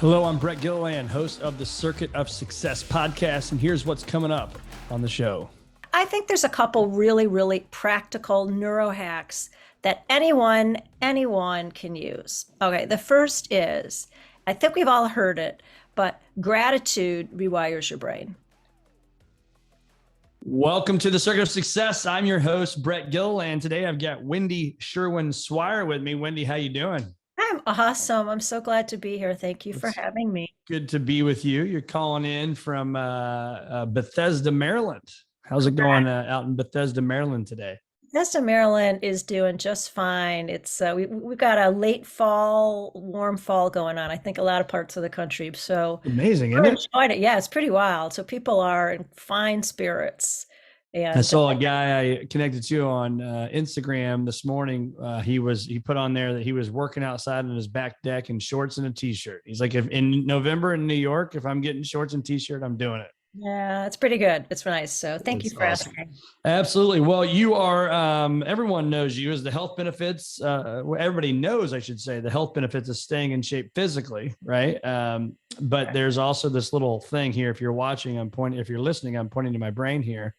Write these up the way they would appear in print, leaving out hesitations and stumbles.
Hello, I'm Brett Gilliland, host of the Circuit of Success podcast, and here's what's coming up on the show. I think there's a couple really practical neuro hacks that anyone can use. Okay, the first is, I think we've all heard it, but gratitude rewires your brain. Welcome to the Circuit of Success. I'm your host, Brett Gilliland. Today I've got Wendy Swire with me. Wendy, how you doing? I'm awesome. I'm so glad to be here. Thank you for having me. Good to be with you. You're calling in from Bethesda, Maryland. How's it going out in Bethesda, Maryland today? Bethesda, Maryland is doing just fine. It's we've got a late fall, warm fall going on. I think a lot of parts of the country. So amazing, isn't it? Enjoyed it. Yeah, it's pretty wild. So people are in fine spirits. And I saw a guy I connected to on Instagram this morning. He put on there that he was working outside on his back deck in shorts and a t-shirt. He's like, if in November in New York, if I'm getting shorts and t-shirt, I'm doing it. Yeah, it's pretty good. It's nice. So thank you for asking. Absolutely. Well, you are, everyone knows you as the health benefits. Everybody knows, I should say, the health benefits of staying in shape physically, right? But there's also this little thing here. If you're watching, if you're listening, I'm pointing to my brain here.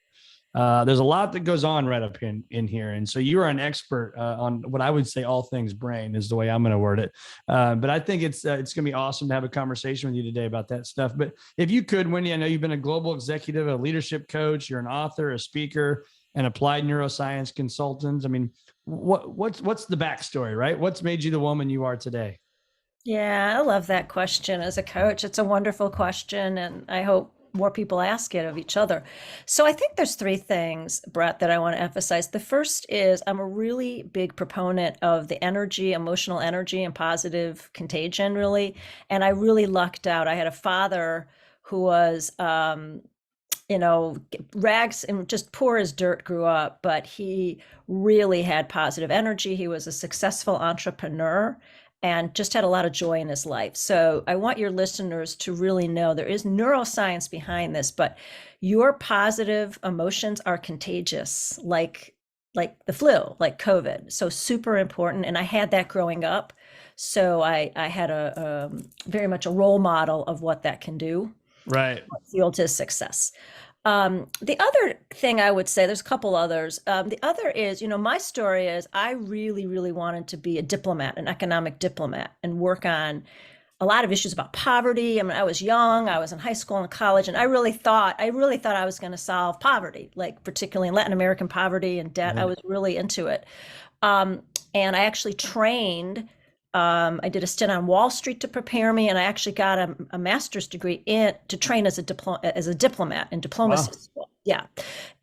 There's a lot that goes on right up in here. And so you are an expert on what I would say all things brain is the way I'm going to word it. But I think it's going to be awesome to have a conversation with you today about that stuff. But if you could, Wendy, I know you've been a global executive, a leadership coach, you're an author, a speaker, an applied neuroscience consultant. I mean, what's the backstory, right? What's made you the woman you are today? Yeah, I love that question as a coach. It's a wonderful question. And I hope more people ask it of each other. So I think there's three things, Brett, that I want to emphasize. The first is I'm a really big proponent of the energy, emotional energy and positive contagion, really. And I really lucked out. I had a father who was, rags and just poor as dirt grew up, but he really had positive energy. He was a successful entrepreneur and just had a lot of joy in his life. So I want your listeners to really know there is neuroscience behind this, but your positive emotions are contagious, like the flu, like COVID. So super important. And I had that growing up. So I had a very much a role model of what that can do. Right. Fuel to success. The other thing I would say, there's a couple others. The other is, my story is I really wanted to be a diplomat, an economic diplomat, and work on a lot of issues about poverty. I mean, I was young, I was in high school and college, and I really thought I was going to solve poverty, like particularly in Latin American poverty and debt. I was really into it. And I actually trained. I did a stint on Wall Street to prepare me, and I actually got a master's degree to train as a diplomat in diplomacy school. Yeah,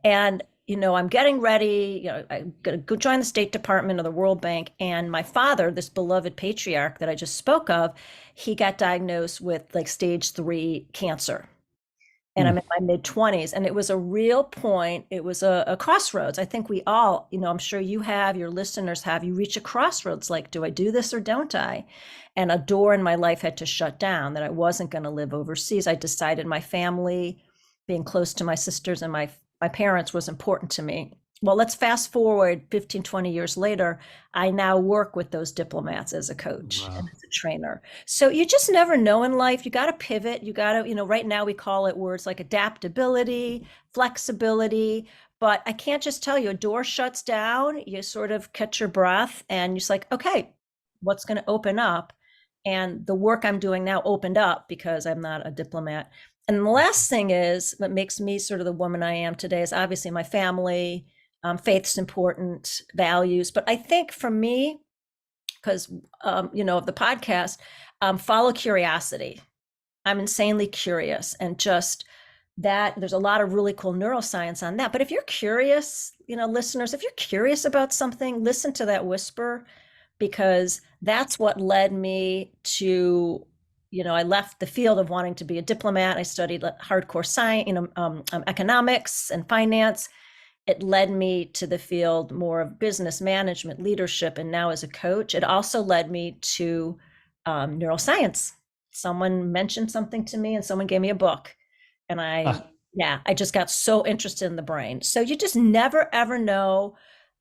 and I'm getting ready. I'm gonna go join the State Department or the World Bank. And my father, this beloved patriarch that I just spoke of, he got diagnosed with like stage 3 cancer. And I'm in my mid-20s, and it was a real point. It was a crossroads. I think we all, I'm sure you have, your listeners have, you reach a crossroads like, do I do this or don't I? And a door in my life had to shut down, that I wasn't going to live overseas. I decided my family, being close to my sisters and my parents was important to me. Well, let's fast forward 15, 20 years later. I now work with those diplomats as a coach and as a trainer. So you just never know in life. You got to pivot. You got to, right now we call it words like adaptability, flexibility. But I can't just tell you, a door shuts down, you sort of catch your breath and you're just like, okay, what's going to open up? And the work I'm doing now opened up because I'm not a diplomat. And the last thing is, what makes me sort of the woman I am today is obviously my family. Faith's important, values. But I think for me, because, of the podcast, follow curiosity. I'm insanely curious, and just that there's a lot of really cool neuroscience on that. But if you're curious, listeners, if you're curious about something, listen to that whisper, because that's what led me to, I left the field of wanting to be a diplomat. I studied hardcore science, economics and finance. It led me to the field more of business management, leadership, and now as a coach. It also led me to neuroscience. Someone mentioned something to me and someone gave me a book. And I just got so interested in the brain. So you just never, ever know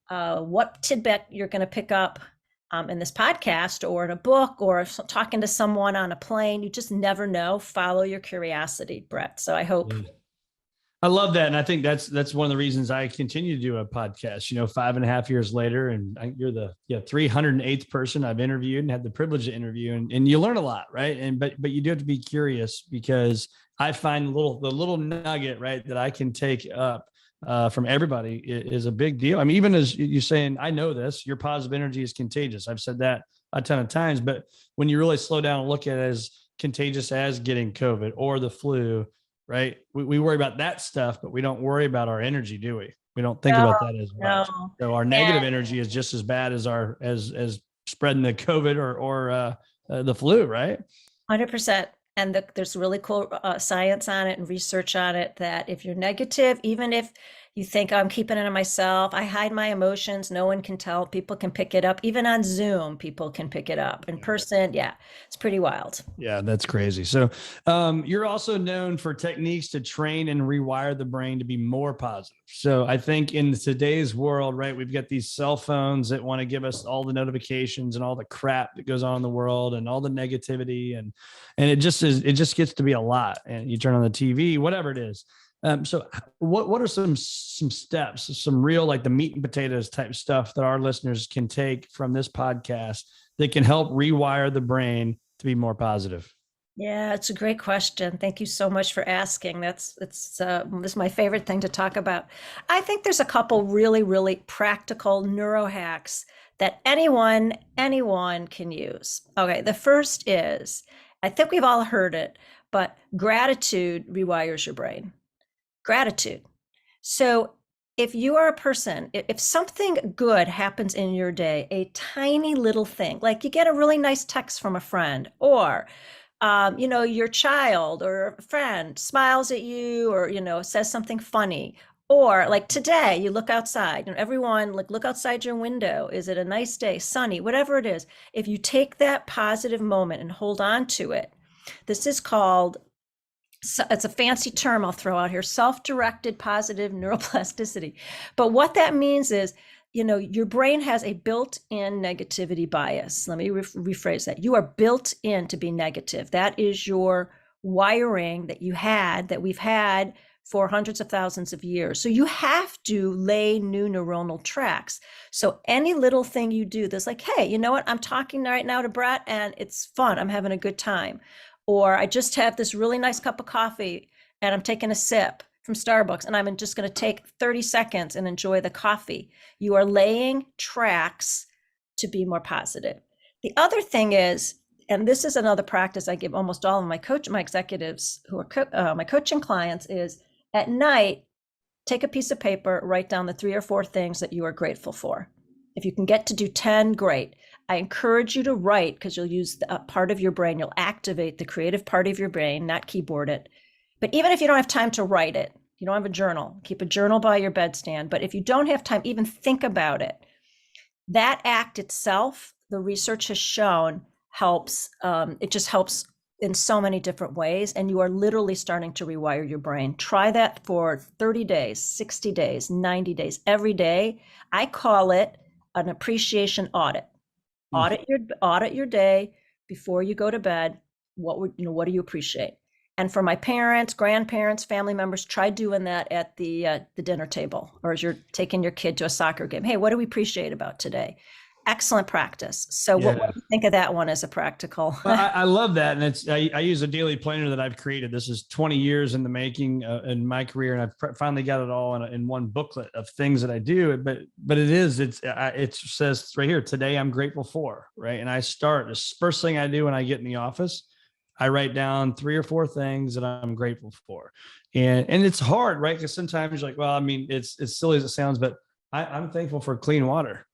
what tidbit you're going to pick up in this podcast or in a book or talking to someone on a plane. You just never know. Follow your curiosity, Brett. So I hope. Yeah. I love that. And I think that's one of the reasons I continue to do a podcast, 5.5 years later, and you're the 308th person I've interviewed and had the privilege to interview, and you learn a lot. Right. But you do have to be curious, because I find the little nugget, right, that I can take up from everybody is a big deal. I mean, even as you're saying, I know this, your positive energy is contagious. I've said that a ton of times, but when you really slow down and look at it as contagious as getting COVID or the flu, right? We worry about that stuff, but we don't worry about our energy, do we? We don't think about that as much. No. So our negative energy is just as bad as as spreading the COVID or the flu, right? 100%. And there's really cool science on it and research on it that if you're negative, even if you think, I'm keeping it to myself, I hide my emotions, no one can tell, people can pick it up. Even on Zoom, people can pick it up. In person, it's pretty wild. Yeah, that's crazy. So you're also known for techniques to train and rewire the brain to be more positive. So I think in today's world, right, we've got these cell phones that want to give us all the notifications and all the crap that goes on in the world and all the negativity. And it just gets to be a lot. And you turn on the TV, whatever it is. So what are some steps, some real, like the meat and potatoes type stuff that our listeners can take from this podcast that can help rewire the brain to be more positive? Yeah, it's a great question. Thank you so much for asking. This is my favorite thing to talk about. I think there's a couple really, really practical neuro hacks that anyone can use. Okay, the first is, I think we've all heard it, but gratitude rewires your brain. Gratitude. So if you are a person, if something good happens in your day, a tiny little thing, like you get a really nice text from a friend, or your child or a friend smiles at you, or says something funny, or like today you look outside, everyone, like, look outside your window. Is it a nice day, sunny, whatever it is? If you take that positive moment and hold on to it, this is called, it's a fancy term I'll throw out here, self-directed positive neuroplasticity. But what that means is, your brain has a built-in negativity bias. Let me rephrase that. You are built in to be negative. That is your wiring that we've had for hundreds of thousands of years. So you have to lay new neuronal tracks. So any little thing you do, there's like, hey, you know what? I'm talking right now to Brett and it's fun. I'm having a good time. Or I just have this really nice cup of coffee and I'm taking a sip from Starbucks and I'm just going to take 30 seconds and enjoy the coffee. You are laying tracks to be more positive. The other thing is, and this is another practice I give almost all of my executives who are my coaching clients, is at night, take a piece of paper, write down the 3 or 4 things that you are grateful for. If you can get to do 10, great. I encourage you to write, because you'll use a part of your brain, you'll activate the creative part of your brain, not keyboard it. But even if you don't have time to write it, you don't have a journal, keep a journal by your bedstand. But if you don't have time, even think about it. That act itself, the research has shown, helps. It just helps in so many different ways. And you are literally starting to rewire your brain. Try that for 30 days, 60 days, 90 days, every day. I call it an appreciation audit. Audit your day before you go to bed. What do you appreciate? And for my parents, grandparents, family members, try doing that at the dinner table, or as you're taking your kid to a soccer game. Hey, what do we appreciate about today? Excellent practice. So what do you think of that one as a practical? Well, I love that. And I use a daily planner that I've created. This is 20 years in the making in my career. And I've finally got it all in one booklet of things that I do. But it says right here, today I'm grateful for, right? And I start, the first thing I do when I get in the office, I write down 3 or 4 things that I'm grateful for. And it's hard, right? Because sometimes you're like, well, I mean, it's silly as it sounds, but I'm thankful for clean water,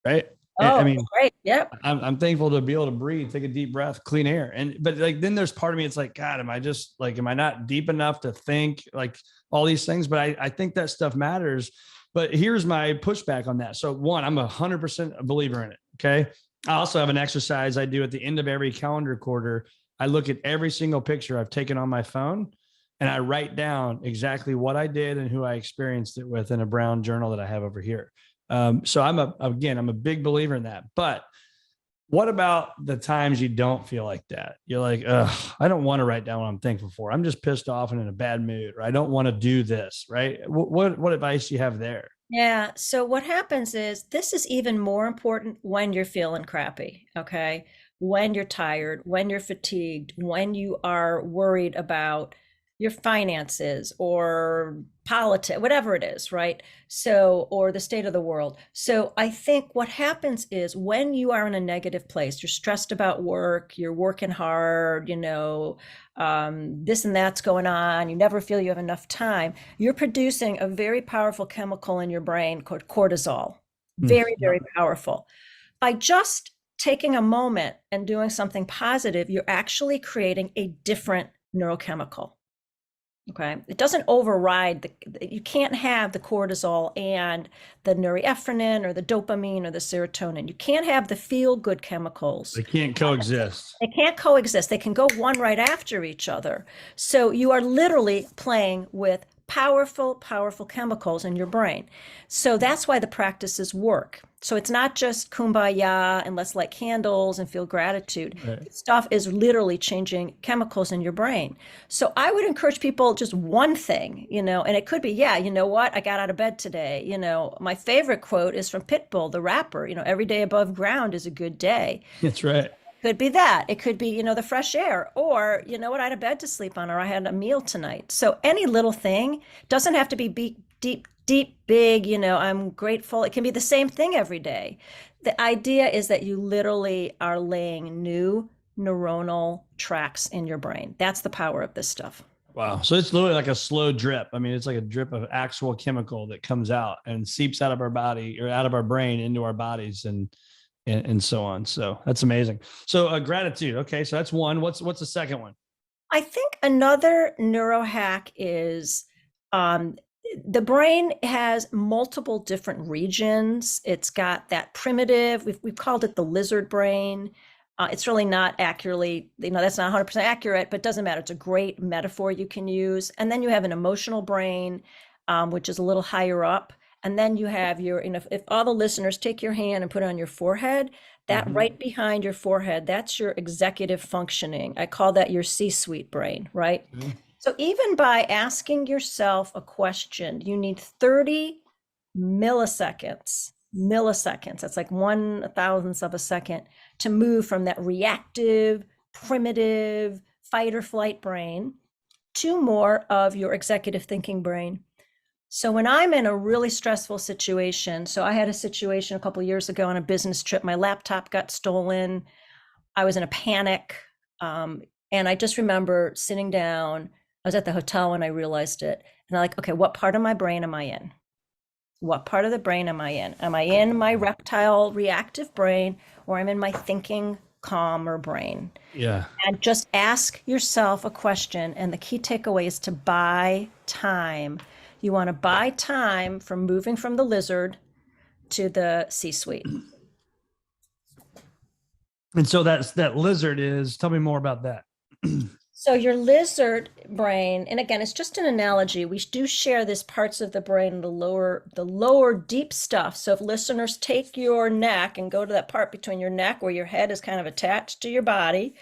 right? Oh, I mean, great. Yep. I'm thankful to be able to breathe, take a deep breath, clean air. But like, then there's part of me, it's like, God, am I not deep enough to think like all these things? But I think that stuff matters. But here's my pushback on that. So one, I'm 100% a believer in it. Okay. I also have an exercise I do at the end of every calendar quarter. I look at every single picture I've taken on my phone and I write down exactly what I did and who I experienced it with in a brown journal that I have over here. So I'm a big believer in that. But What about the times you don't feel like that? You're like, ugh, I don't want to write down what I'm thankful for. I'm just pissed off and in a bad mood, or I don't want to do this, right? What advice do you have there? Yeah. So what happens is this is even more important when you're feeling crappy. Okay. When you're tired, when you're fatigued, when you are worried about your finances or politics, whatever it is, right? So, or the state of the world. So I think what happens is when you are in a negative place, you're stressed about work, you're working hard, this and that's going on, you never feel you have enough time, you're producing a very powerful chemical in your brain called cortisol. Very, very powerful. By just taking a moment and doing something positive, you're actually creating a different neurochemical. Okay. It doesn't override you can't have the cortisol and the norepinephrine or the dopamine or the serotonin. You can't have the feel good chemicals. They can't coexist. They can't coexist. They can go one right after each other. So you are literally playing with powerful, powerful chemicals in your brain. So that's why the practices work. So it's not just kumbaya and let's light candles and feel gratitude. Right. Stuff is literally changing chemicals in your brain. So I would encourage people just one thing, and it could be, yeah, you know what? I got out of bed today. My favorite quote is from Pitbull, the rapper, every day above ground is a good day. That's right. Could be that. It could be, the fresh air, or, what, I had a bed to sleep on, or I had a meal tonight. So any little thing doesn't have to be deep, big, I'm grateful. It can be the same thing every day. The idea is that you literally are laying new neuronal tracks in your brain. That's the power of this stuff. Wow. So it's literally like a slow drip. I mean, it's like a drip of actual chemical that comes out and seeps out of our body or out of our brain into our bodies and so on. So that's amazing. So gratitude. Okay. So that's one. What's the second one? I think another neurohack is the brain has multiple different regions. It's got that primitive, we've called it the lizard brain. It's really not accurately, that's not 100% accurate, but it doesn't matter. It's a great metaphor you can use. And then you have an emotional brain, which is a little higher up. And then you have if all the listeners take your hand and put it on your forehead, that right behind your forehead, that's your executive functioning. I call that your C-suite brain, right? So even by asking yourself a question, you need 30 milliseconds. That's like 1/1000th of a second to move from that reactive, primitive, fight or flight brain to more of your executive thinking brain. So when I'm in a really stressful situation, so I had a situation a couple of years ago on a business trip, my laptop got stolen. I was in a panic. And I just remember sitting down, I was at the hotel when I realized it. And I'm like, okay, what part of my brain am I in? What part of the brain am I in? Am I in my reptile reactive brain, or I'm in my thinking calmer brain? Yeah. And just ask yourself a question. And the key takeaway is to buy time. You want to buy time from moving from the lizard to the C-suite. And so that lizard is, tell me more about that. So your lizard brain, and again, it's just an analogy. We do share these parts of the brain, the lower deep stuff. So if listeners take your neck and go to that part between your neck where your head is kind of attached to your body,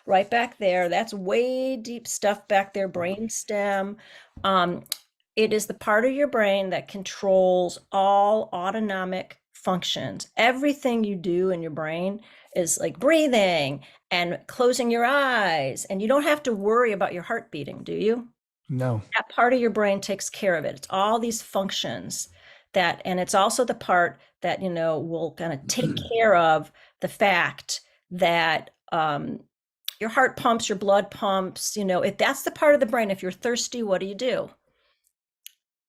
right back there, that's way deep stuff back there, brain stem. It is the part of your brain that controls all autonomic functions. Everything you do in your brain is like breathing and closing your eyes. And you don't have to worry about your heart beating, do you? No. That part of your brain takes care of it. It's all these functions and it's also the part that, will kind of take care of the fact that your heart pumps, your blood pumps, if that's the part of the brain, if you're thirsty, what do?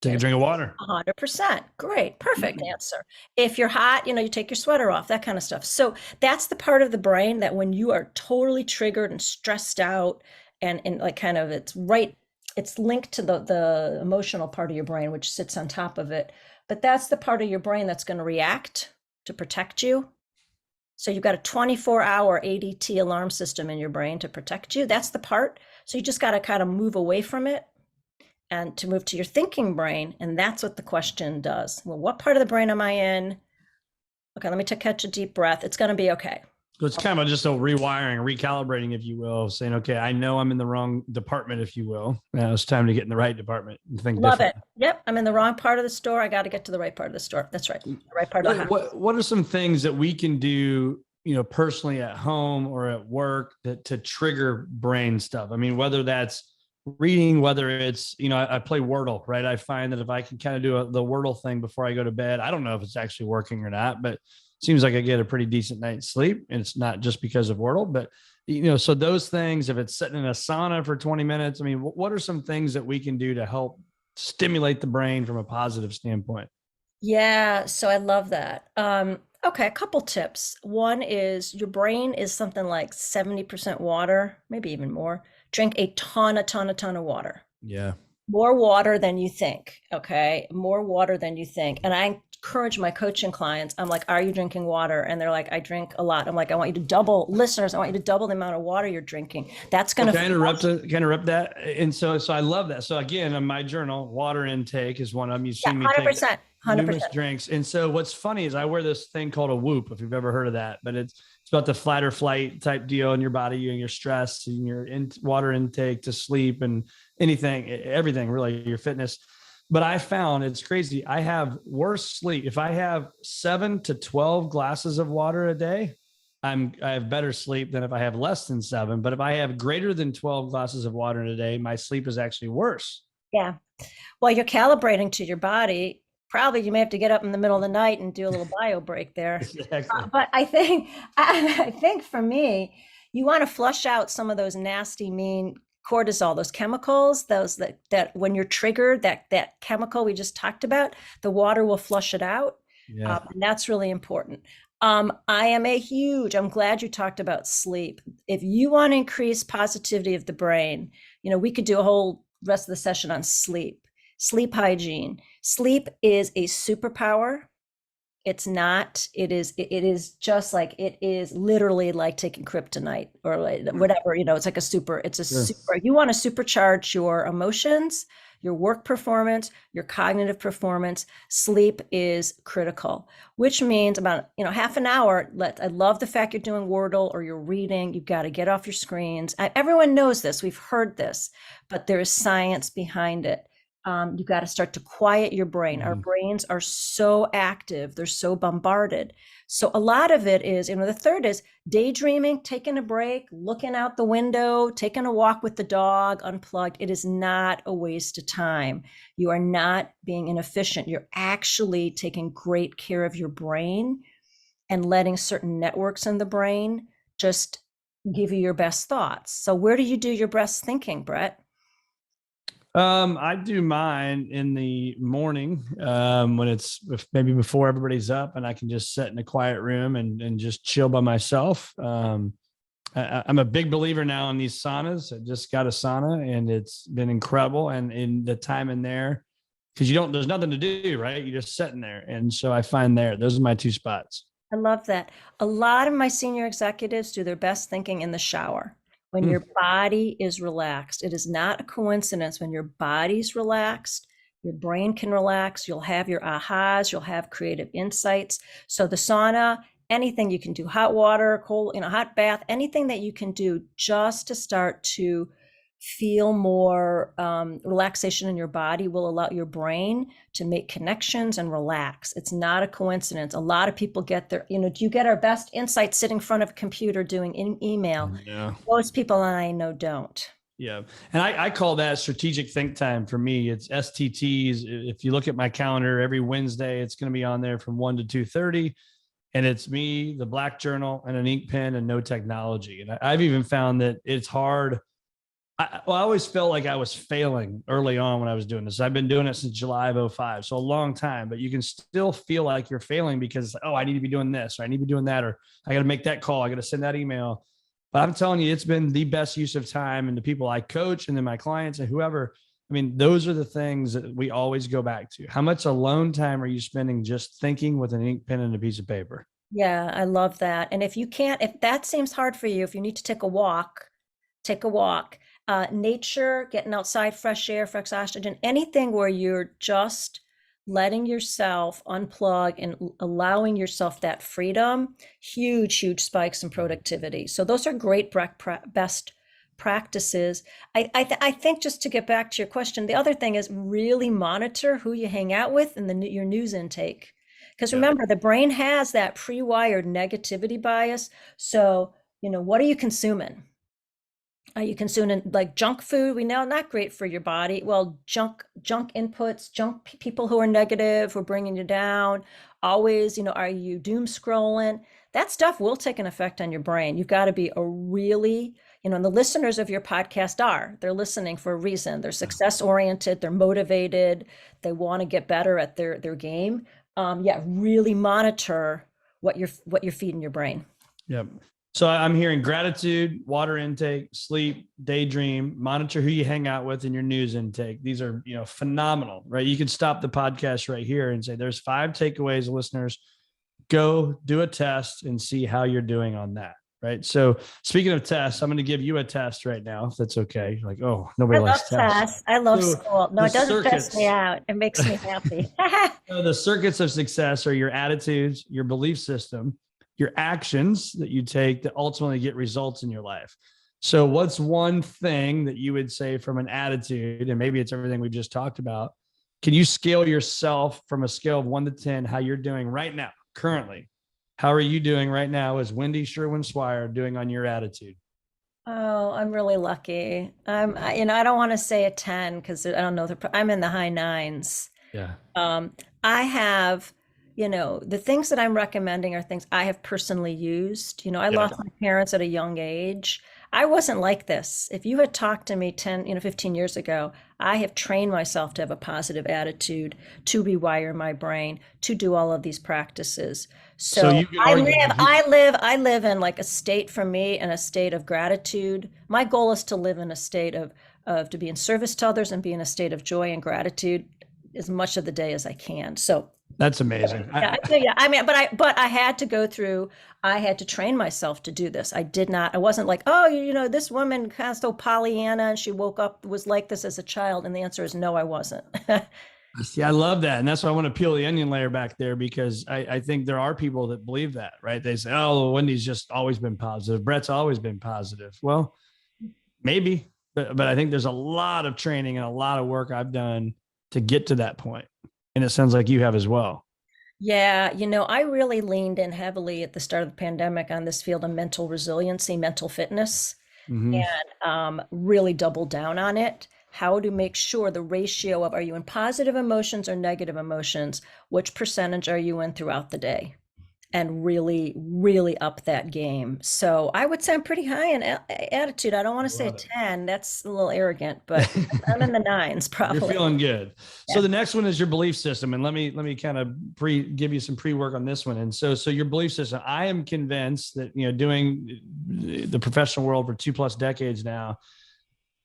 Take a drink of water. 100%. Great. Perfect answer. If you're hot, you take your sweater off, that kind of stuff. So that's the part of the brain that when you are totally triggered and stressed out and like kind of it's linked to the emotional part of your brain, which sits on top of it. But that's the part of your brain that's going to react to protect you. So you've got a 24-hour ADT alarm system in your brain to protect you. That's the part. So you just got to kind of move away from it and to move to your thinking brain. And that's what the question does. Well, what part of the brain am I in? Okay, let me catch a deep breath. It's going to be okay. So it's kind of just a rewiring, recalibrating, if you will, saying, okay, I know I'm in the wrong department, if you will. Now it's time to get in the right department and think Love it. differently. Yep, I'm in the wrong part of the store. I got to get to the right part of the store. That's right. The right part of the house. What are some things that we can do, personally at home or at work to trigger brain stuff? I mean, whether that's reading, whether it's, I play Wordle, right? I find that if I can kind of do the Wordle thing before I go to bed, I don't know if it's actually working or not, but it seems like I get a pretty decent night's sleep. And it's not just because of Wordle, but so those things, if it's sitting in a sauna for 20 minutes, I mean, what are some things that we can do to help stimulate the brain from a positive standpoint? Yeah, so I love that. Okay, a couple tips. One is your brain is something like 70% water, maybe even more. Drink a ton of water. Yeah. More water than you think, okay? More water than you think. And I encourage my coaching clients, I'm like, are you drinking water? And they're like, I drink a lot. I'm like, I want you to double, listeners, I want you to double the amount of water you're drinking. That's going to Can I interrupt that? And so I love that. So again, in my journal, water intake is one of them. You've yeah, seen me take 100%, numerous 100%. drinks. And so what's funny is I wear this thing called a Whoop, if you've ever heard of that, but it's about the flight or flight type deal in your body and your stress and your water intake to sleep and anything, everything really, your fitness. But I found it's crazy. I have worse sleep. If I have 7 to 12 glasses of water a day, I have better sleep than if I have less than 7. But if I have greater than 12 glasses of water in a day, my sleep is actually worse. Yeah. Well, you're calibrating to your body. Probably you may have to get up in the middle of the night and do a little bio break there. Exactly. But I think for me, you want to flush out some of those nasty, mean cortisol, those chemicals, those that when you're triggered, that chemical we just talked about, the water will flush it out. Yeah. And that's really important. I'm glad you talked about sleep. If you want to increase positivity of the brain, we could do a whole rest of the session on sleep hygiene. Sleep is a superpower. It's not, it is just like, it is literally like taking kryptonite or like whatever, it's like super, you want to supercharge your emotions, your work performance, your cognitive performance. Sleep is critical, which means about, half an hour. I love the fact you're doing Wordle or you're reading, you've got to get off your screens. Everyone knows this, we've heard this, but there is science behind it. You got to start to quiet your brain. Our brains are so active. They're so bombarded. So a lot of it is, the third is daydreaming, taking a break, looking out the window, taking a walk with the dog, unplugged. It is not a waste of time. You are not being inefficient. You're actually taking great care of your brain and letting certain networks in the brain just give you your best thoughts. So where do you do your best thinking, Brett? I do mine in the morning when it's maybe before everybody's up and I can just sit in a quiet room and just chill by myself. I'm a big believer now in these saunas. I just got a sauna and it's been incredible. And in the time in there, because there's nothing to do, right? You're just sitting there. And so I find those are my two spots. I love that. A lot of my senior executives do their best thinking in the shower. When your body is relaxed, it is not a coincidence. When your body's relaxed, your brain can relax. You'll have your ahas, you'll have creative insights. So the sauna, anything you can do, hot water, cold, hot bath, anything that you can do just to start to feel more relaxation in your body will allow your brain to make connections and relax. It's not a coincidence. A lot of people get their, do you get our best insights sitting in front of a computer doing email? Yeah. Most people I know don't. Yeah. And I call that strategic think time for me. It's STTs. If you look at my calendar, every Wednesday, it's going to be on there from 1 to 2:30. And it's me, the black journal and an ink pen and no technology. And I've even found that it's hard. I always felt like I was failing early on when I was doing this. I've been doing it since July of 05, so a long time, but you can still feel like you're failing because, I need to be doing this, or I need to be doing that, or I got to make that call. I got to send that email. But I'm telling you, it's been the best use of time, and the people I coach and then my clients and whoever, those are the things that we always go back to. How much alone time are you spending just thinking with an ink pen and a piece of paper? Yeah, I love that. And if that seems hard for you, if you need to take a walk, take a walk. Nature, getting outside, fresh air, fresh oxygen, anything where you're just letting yourself unplug and allowing yourself that freedom, huge spikes in productivity. So those are great best practices. I think, just to get back to your question, the other thing is really monitor who you hang out with and your news intake. Because Yeah. remember, the brain has that pre-wired negativity bias. So, what are you consuming? Are you consuming like junk food? We know not great for your body. Well, junk inputs, people who are negative, who are bringing you down. Always, are you doom scrolling? That stuff will take an effect on your brain. You've got to be a really, and the listeners of your podcast they're listening for a reason. They're success oriented. They're motivated. They want to get better at their game. Yeah, really monitor what you're feeding your brain. Yep. So I'm hearing gratitude, water intake, sleep, daydream, monitor who you hang out with, and your news intake. These are, phenomenal, right? You can stop the podcast right here and say, there's 5 takeaways, listeners. Go do a test and see how you're doing on that. Right. So speaking of tests, I'm going to give you a test right now, if that's okay. Like, oh, nobody likes tests. I love school. No, it doesn't stress me out. It makes me happy. So the circuits of success are your attitudes, your belief system, your actions that you take that ultimately get results in your life. So what's one thing that you would say from an attitude, and maybe it's everything we just talked about, can you scale yourself from a scale of 1 to 10, how you're doing right now, currently? How are you doing right now as Wendy Swire doing on your attitude? Oh, I'm really lucky. I don't want to say a 10 because I don't know. I'm in the high 9s. Yeah. I have, the things that I'm recommending are things I have personally used. I lost my parents at a young age. I wasn't like this. If you had talked to me 10, 15 years ago, I have trained myself to have a positive attitude, to rewire my brain, to do all of these practices. So you can argue I live in like a state, for me, in a state of gratitude. My goal is to live in a state of to be in service to others and be in a state of joy and gratitude as much of the day as I can. So that's amazing. Yeah. I mean, but I had to go through, I had to train myself to do this. I wasn't like, oh, this woman kind of so Pollyanna and she woke up, was like this as a child. And the answer is no, I wasn't. See, I love that. And that's why I want to peel the onion layer back there, because I think there are people that believe that, right? They say, oh, Wendy's just always been positive. Brett's always been positive. Well, maybe, but I think there's a lot of training and a lot of work I've done to get to that point. And it sounds like you have as well. Yeah, I really leaned in heavily at the start of the pandemic on this field of mental resiliency, mental fitness, and really doubled down on it. How to make sure the ratio of, are you in positive emotions or negative emotions? Which percentage are you in throughout the day? And really up that game. So I would say I'm pretty high in attitude. I don't want to say 10. That's a little arrogant, but I'm in the 9s probably. You're feeling good. Yeah. So the next one is your belief system. And let me kind of give you some pre-work on this one. And so your belief system, I am convinced that, doing the professional world for 2+ decades now,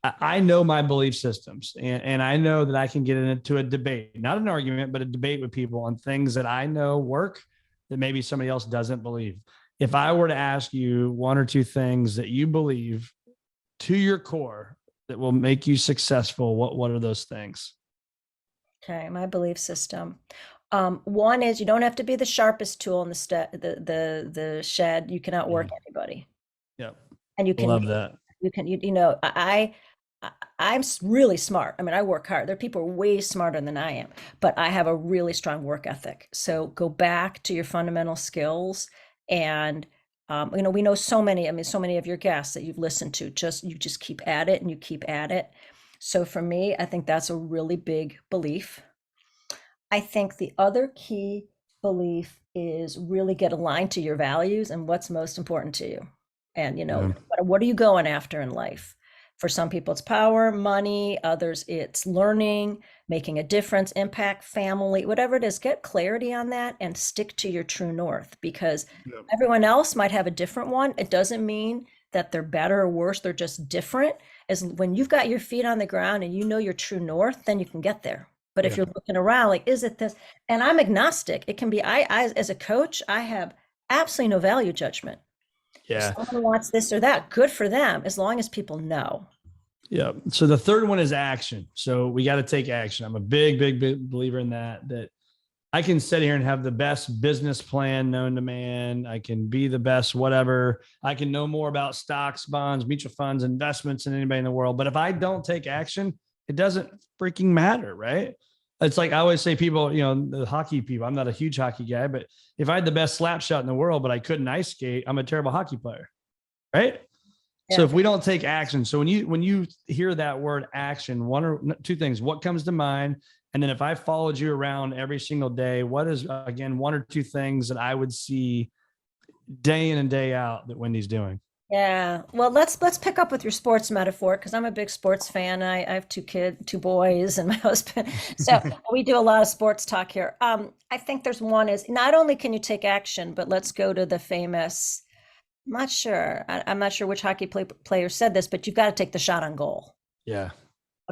I know my belief systems, and I know that I can get into a debate, not an argument, but a debate with people on things that I know work that maybe somebody else doesn't believe. If I were to ask you 1 or 2 things that you believe to your core that will make you successful, what are those things? Okay, my belief system. One is, you don't have to be the sharpest tool in the shed. You can outwork anybody. Yep. And you can love that. You can, I'm really smart. I mean, I work hard. There are people way smarter than I am, but I have a really strong work ethic. So go back to your fundamental skills. And, we know so many of your guests that you've listened to, you just keep at it and you keep at it. So for me, I think that's a really big belief. I think the other key belief is really get aligned to your values and what's most important to you. And, what are you going after in life? For some people, it's power, money. Others, it's learning, making a difference, impact, family, whatever it is. Get clarity on that and stick to your true north, because everyone else might have a different one. It doesn't mean that they're better or worse. They're just different. As when you've got your feet on the ground and you know your true north, then you can get there. But if you're looking around, like, is it this? And I'm agnostic. It can be, I as a coach, I have absolutely no value judgment. Yeah. If someone wants this or that, good for them, as long as people know. Yeah. So the third one is action. So we got to take action. I'm a big believer in that I can sit here and have the best business plan known to man. I can be the best, whatever. I can know more about stocks, bonds, mutual funds, investments than anybody in the world. But if I don't take action, it doesn't freaking matter, right? It's like I always say, people, the hockey people, I'm not a huge hockey guy, but if I had the best slap shot in the world, but I couldn't ice skate, I'm a terrible hockey player, right? Yeah. So if we don't take action, so when you hear that word action, one or two things, what comes to mind? And then if I followed you around every single day, what is, again, one or two things that I would see day in and day out that Wendy's doing? Yeah. Well, let's pick up with your sports metaphor, because I'm a big sports fan. I have two boys and my husband. So we do a lot of sports talk here. I think there's one is not only can you take action, but let's go to the famous, I'm not sure which hockey player said this, but you've got to take the shot on goal. Yeah.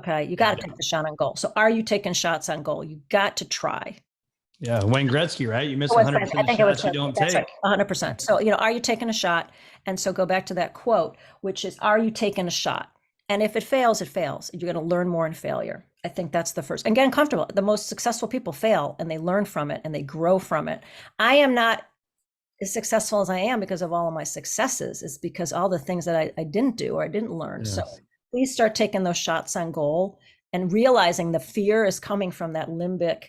Okay. You got to take the shot on goal. So are you taking shots on goal? You got to try. Yeah, Wayne Gretzky, right? You miss 100% of shots you don't take. Right, 100%. So, are you taking a shot? And so go back to that quote, which is, are you taking a shot? And if it fails, it fails. You're going to learn more in failure. I think that's the first. And getting comfortable. The most successful people fail and they learn from it and they grow from it. I am not as successful as I am because of all of my successes. It's because all the things that I didn't do or I didn't learn. Yes. So please start taking those shots on goal and realizing the fear is coming from that limbic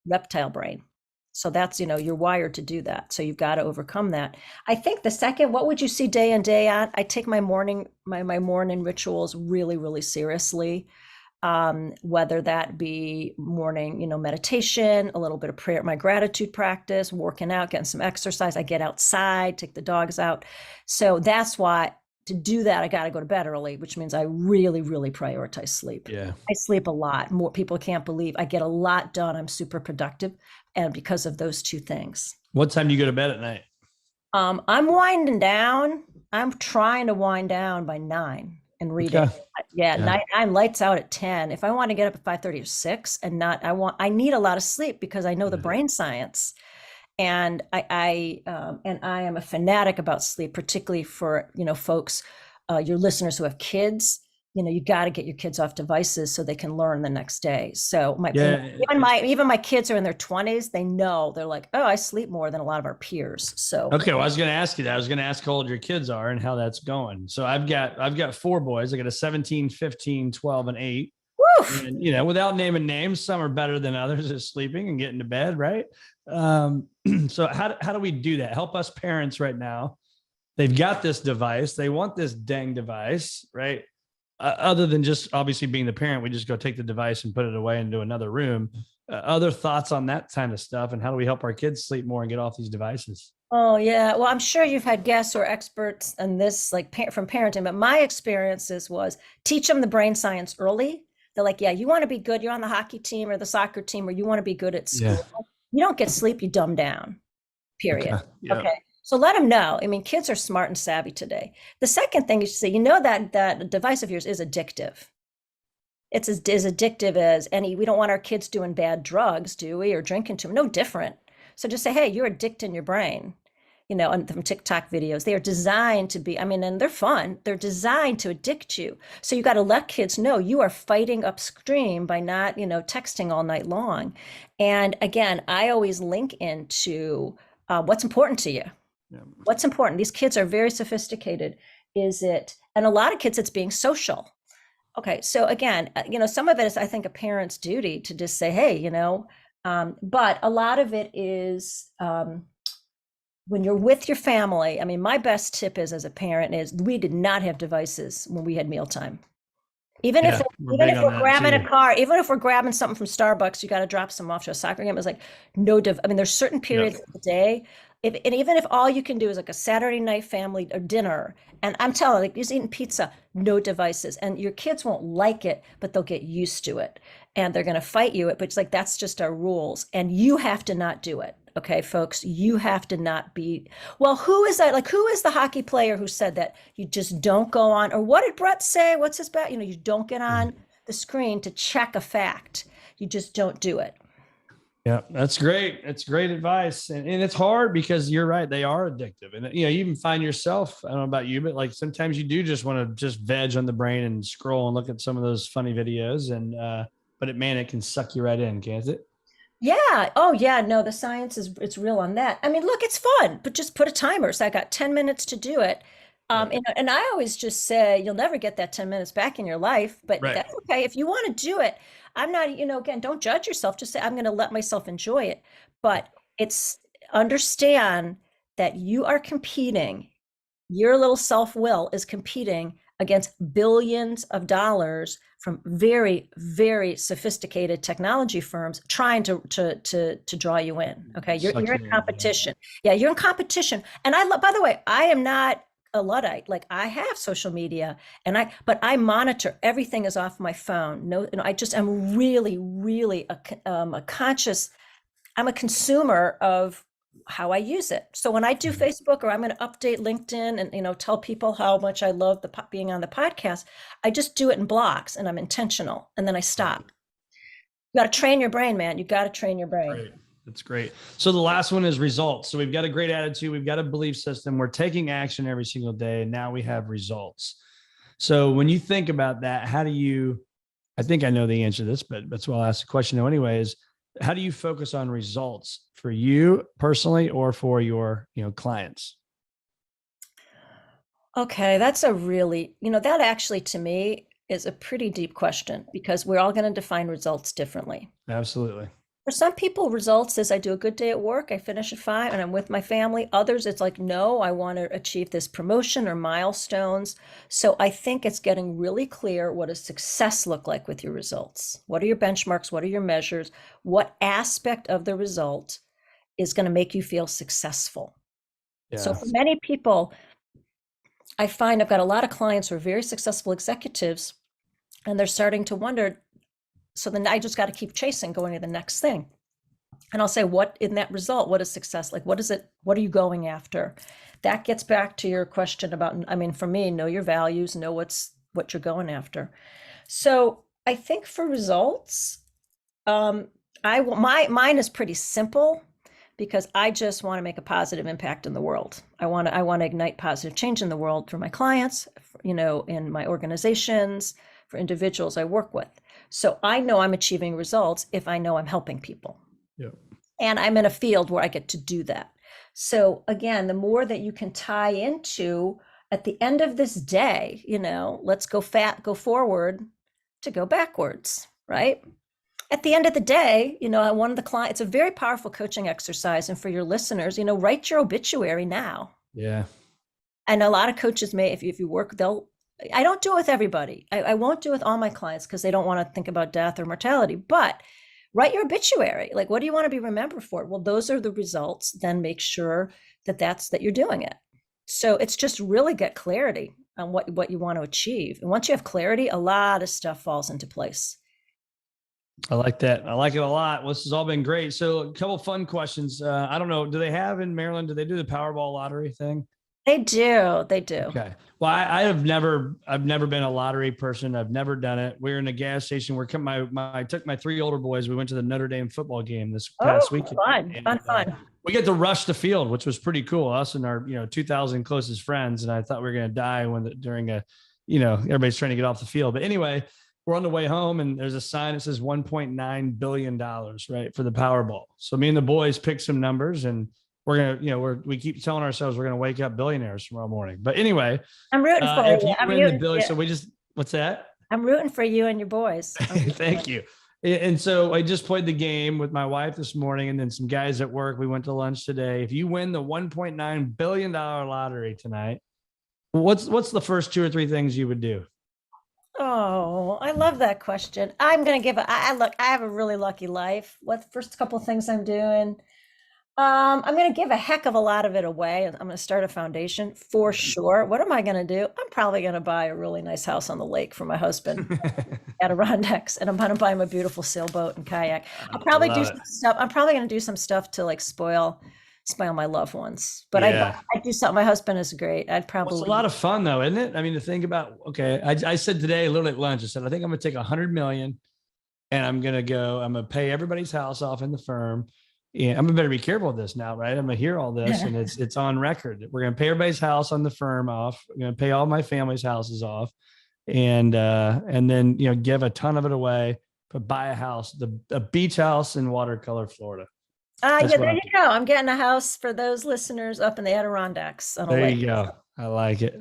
reptile brain. So that's, you're wired to do that. So you've got to overcome that. I think the second, what would you see day in, day out? I take my morning rituals really, really seriously. Whether that be morning, meditation, a little bit of prayer, my gratitude practice, working out, getting some exercise. I get outside, take the dogs out. So that's why to do that, I got to go to bed early, which means I really, really prioritize sleep. Yeah. I sleep a lot. More people can't believe I get a lot done. I'm super productive. And because of those two things. What time do you go to bed at night? I'm winding down. I'm trying to wind down by 9 and read it. Yeah. Night, I'm lights out at 10. If I want to get up at 5:30 or 6 and I need a lot of sleep because I know the brain science. And I am a fanatic about sleep, particularly for, folks, your listeners who have kids. You got to get your kids off devices so they can learn the next day. So even my kids are in their 20s. They know, they're like, oh, I sleep more than a lot of our peers. So okay, well, I was going to ask you that. I was going to ask how old your kids are and how that's going. So I've got 4 boys. I got a 17, 15, 12, and 8. Woof. And, without naming names, some are better than others at sleeping and getting to bed, right? So how do we do that? Help us parents right now. They've got this device. They want this dang device, right? Other than just obviously being the parent, we just go take the device and put it away into another room. Other thoughts on that kind of stuff, and how do we help our kids sleep more and get off these devices? Oh yeah, well, I'm sure you've had guests or experts in this, like from parenting, but my experiences was teach them the brain science early. They're like, yeah, you want to be good. You're on the hockey team or the soccer team, or you want to be good at school. Yeah. You don't get sleep, you dumb down. Period. Okay. Yep. Okay. So let them know. I mean, kids are smart and savvy today. The second thing is to say, that device of yours is addictive. It's as addictive as any. We don't want our kids doing bad drugs, do we? Or drinking too much. No different. So just say, hey, you're addicting your brain. And from TikTok videos, they are designed to be, and they're fun. They're designed to addict you. So you got to let kids know you are fighting upstream by not, texting all night long. And again, I always link into what's important to you. Yeah. What's important? These kids are very sophisticated. And a lot of kids, it's being social. Okay. So again, some of it is, I think, a parent's duty to just say, hey, but a lot of it is, when you're with your family, my best tip is as a parent is we did not have devices when we had mealtime. Even if we're grabbing a car, even if we're grabbing something from Starbucks, you got to drop some off to a soccer game. It was like there's certain periods of the day. Even if all you can do is like a Saturday night family or dinner, and I'm telling you, like just eating pizza, no devices, and your kids won't like it, but they'll get used to it, and they're going to fight you. But it's like that's just our rules, and you have to not do it. Okay, folks, you have to not be. Well, who is that? Like, who is the hockey player who said that you just don't go on? Or what did Brett say? What's his bet? You don't get on the screen to check a fact. You just don't do it. Yeah, that's great. That's great advice. And it's hard because you're right. They are addictive. And, you even find yourself, I don't know about you, but like sometimes you do just want to just veg on the brain and scroll and look at some of those funny videos. And, but man, it can suck you right in, can't it? Yeah. Oh, yeah. No, the science is it's real on that. I mean, look, it's fun, but just put a timer. So I got 10 minutes to do it. Yeah. And I always just say you'll never get that 10 minutes back in your life, but Right. that's okay. If you want to do it, I'm not, again, don't judge yourself. Just say, I'm going to let myself enjoy it. But it's understand that you are competing. Your little self-will is competing against billions of dollars from very, very sophisticated technology firms trying to draw you in. Okay, Suck you're you in in. Yeah. competition. Yeah, you're in competition. And by the way, I am not a Luddite. Like I have social media, but I monitor everything is off my phone. No, I just am really, really a conscious. I'm a consumer of how I use it. So when I do Mhm. Facebook or I'm going to update LinkedIn and tell people how much I love being on the podcast, I just do it in blocks and I'm intentional and then I Right. stop. You got to train your brain, man. You got to train your brain. Great. That's great. So the last one is results. So we've got a great attitude. We've got a belief system. We're taking action every single day. And now we have results. So when you think about that, how do you, I think I know the answer to this, but that's why I'll ask the question though anyway, is how do you focus on results for you personally or for your, clients? Okay, that's a really, that actually to me is a pretty deep question because we're all going to define results differently. Absolutely. For some people, results is I do a good day at work, I finish at 5 and I'm with my family. Others, it's like, no, I want to achieve this promotion or milestones. So I think it's getting really clear what does success look like with your results? What are your benchmarks? What are your measures? What aspect of the result is going to make you feel successful? So Yeah. for many people, I find I've got a lot of clients who are very successful executives and they're starting to wonder, so then I just got to keep chasing, going to the next thing. And I'll say, what in that result, what is success? Like, what is it? What are you going after? That gets back to your question about, I mean, for me, know your values, know what you're going after. So I think for results, mine is pretty simple because I just want to make a positive impact in the world. I want to ignite positive change in the world for my clients, in my organizations, for individuals I work with. So I know I'm achieving results if I know I'm helping people. Yeah. And I'm in a field where I get to do that. So again, the more that you can tie into at the end of this day, let's go forward to go backwards, right? At the end of the day, one of the clients, it's a very powerful coaching exercise. And for your listeners, write your obituary now. Yeah. And a lot of coaches may, if you work, I don't do it with everybody. I won't do it with all my clients because they don't want to think about death or mortality, but write your obituary. Like, what do you want to be remembered for? Well, those are the results. Then make sure that you're doing it. So it's just really get clarity on what you want to achieve. And once you have clarity, a lot of stuff falls into place. I like that. I like it a lot. Well, this has all been great. So a couple fun questions. I don't know. Do they have in Maryland, do they do the Powerball lottery thing? They do. They do. Okay. Well, I've never been a lottery person. I've never done it. We were in a gas station. I took my three older boys. We went to the Notre Dame football game this Oh, past weekend. fun, And, fun, fun. we get to rush the field, which was pretty cool. Us and our, 2000 closest friends. And I thought we were going to die during everybody's trying to get off the field. But anyway, we're on the way home and there's a sign that says $1.9 billion, right, for the Powerball. So me and the boys picked some numbers and we're going to, we keep telling ourselves we're going to wake up billionaires tomorrow morning. But anyway, I'm rooting for if you. you win the billion, so what's that? I'm rooting for you and your boys. Thank you. And so I just played the game with my wife this morning and then some guys at work. We went to lunch today. If you win the $1.9 billion lottery tonight, what's the first two or three things you would do? Oh, I love that question. I'm gonna give look, I have a really lucky life. What the first couple of things I'm doing? I'm gonna give a heck of a lot of it away. I'm gonna start a foundation for sure. What am I gonna do? I'm probably gonna buy a really nice house on the lake for my husband, Adirondacks, and I'm gonna buy him a beautiful sailboat and kayak. I'll probably do some stuff. I'm probably gonna do some stuff to like spoil my loved ones. But Yeah. I do something. My husband is great. I'd Well, probably it's a lot of fun though, isn't it? I mean, to think about, okay, I said today, literally at lunch, I said, I think I'm gonna take 100 million and I'm going to pay everybody's house off in the firm. And I'm better be careful with this now, right? I'm going to hear all this and it's on record. We're going to pay everybody's house on the firm off. We're going to pay all my family's houses off, and then, give a ton of it away, but buy a house, a beach house in Watercolor, Florida. Yeah, there you go. I'm getting a house for those listeners up in the Adirondacks. There you go. I like it.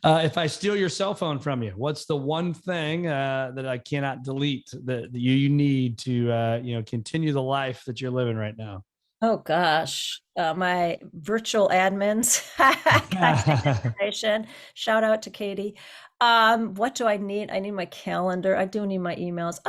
If I steal your cell phone from you, what's the one thing that I cannot delete that you need to continue the life that you're living right now? Oh gosh, my virtual admins contact information. Shout out to Katie. What do I need? I need my calendar. I do need my emails.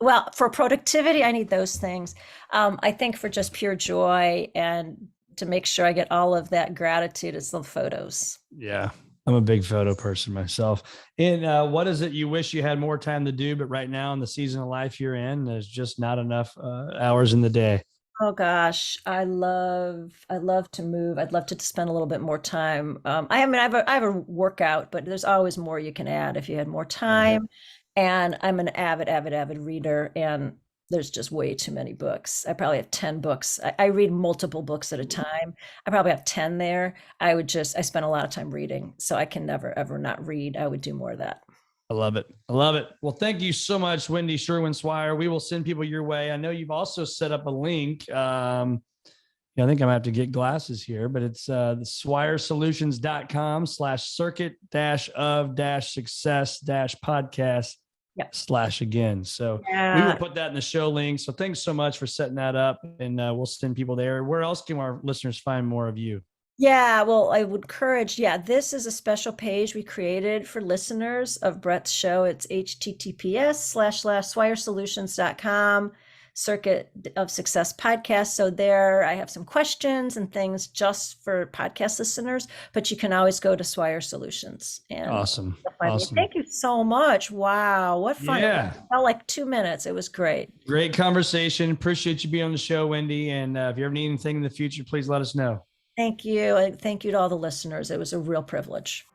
Well, for productivity, I need those things. I think for just pure joy and to make sure I get all of that gratitude is the photos. Yeah, I'm a big photo person myself. And what is it you wish you had more time to do, but right now in the season of life you're in, there's just not enough hours in the day? Oh gosh, I love to move. I'd love to spend a little bit more time. I have a workout, but there's always more you can add if you had more time. And I'm an avid reader, and there's just way too many books. I probably have 10 books. I read multiple books at a time. I probably have 10 there. I spend a lot of time reading, so I can never, ever not read. I would do more of that. I love it. Well, thank you so much, Wendy Swire. We will send people your way. I know you've also set up a link. I think I'm gonna have to get glasses here, but it's the swiresolutions.com/circuit-of-success-podcast /again. So we will put that in the show link. So thanks so much for setting that up, and we'll send people there. Where else can our listeners find more of you? Yeah, well, I would encourage, this is a special page we created for listeners of Brett's show. It's https://swiresolutions.com Circuit of Success podcast. So there I have some questions and things just for podcast listeners, but you can always go to Swire Solutions. And awesome. Thank you so much. Wow. What fun. Yeah. It felt like 2 minutes. It was great. Great conversation. Appreciate you being on the show, Wendy. And if you ever need anything in the future, please let us know. Thank you. And thank you to all the listeners. It was a real privilege.